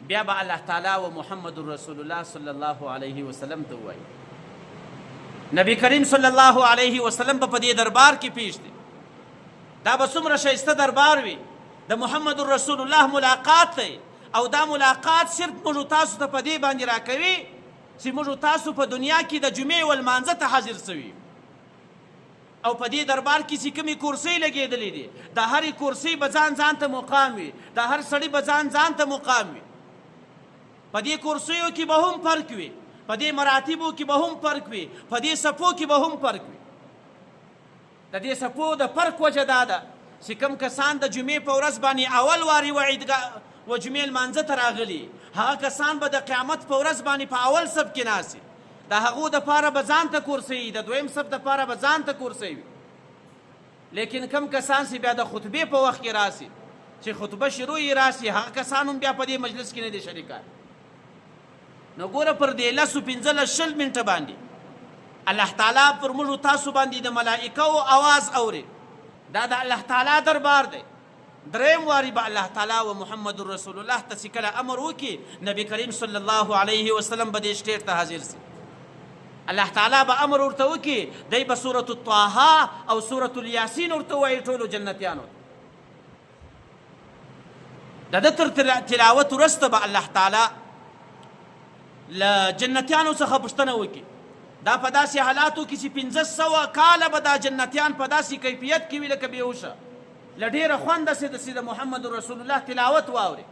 بیا به الله تعالی و محمد رسول الله صلی الله علیه وسلم ته ووایي. نبی کریم صلی الله علیه وسلم به په دې دربار کې پیش دی. دا به څومره ښایسته دربار وي، د محمد رسول الله ملاقات دی، او دا ملاقات صرف موږ تاسو ته په دې باندې راکوي چې موږ تاسو په دنیا کې د جمعې والمانځه ته حاضر سوي، او په دې دربار کې چې کومې کرسۍ لګېدلې دي د هرې کرسۍ به ځان ته مقام وي، د هر سړي به ځان ته مقام وي. په دې کرسیو کې به هم فرق وي، په دې مراتبو کې به هم فرق وي، په دې صفو کې به هم فرق وي. د دې صفو د فرق وجه دا ده چې کوم کسان د جمعې په ورځ باندې اول واري و عیدګاه و جمعې لمانځه ته راغلي، هغه کسان به د قیامت په ورځ باندې په اول صف کې ناستي، د هغو دپاره به ځان ته کرسۍ وي، د دویم صف دپاره به ځان ته کرسۍ وي. لیکن کم کسان چې بیا د خطبې په وخت کې راسي، چې خطبه شروع یې راسي، هغه کسان هم بیا په دې مجلس کې نه دي شریکان. نو ګوره پر دې 15-20 منټه باندې الله تعالی پر موږ تاسو باندې د ملائکو اواز اوري. دا د الله تعالی دربار دی. دریم واري به الله تعالی و محمد رسول الله ته چې کله امر وکړي، نبی کریم صلی الله علیه وسلم به دې سټیج ته حاضر سي. الله تعالی به امر ورته وکړي، دی به سورة الطه او سورة الیاسین ورته وایي ټولو جنتیانو ته. د ده تر تلاوت وروسته به الله تعالی له جنتیانو څخه پوښتنه وکړي. دا په داسې حالاتو کې چې 1500 کاله به دا جنتیان په داسې کیفیت کې وي لکه بېهوشه، له ډېره خونده چې د محمد رسول الله تلاوت واوري.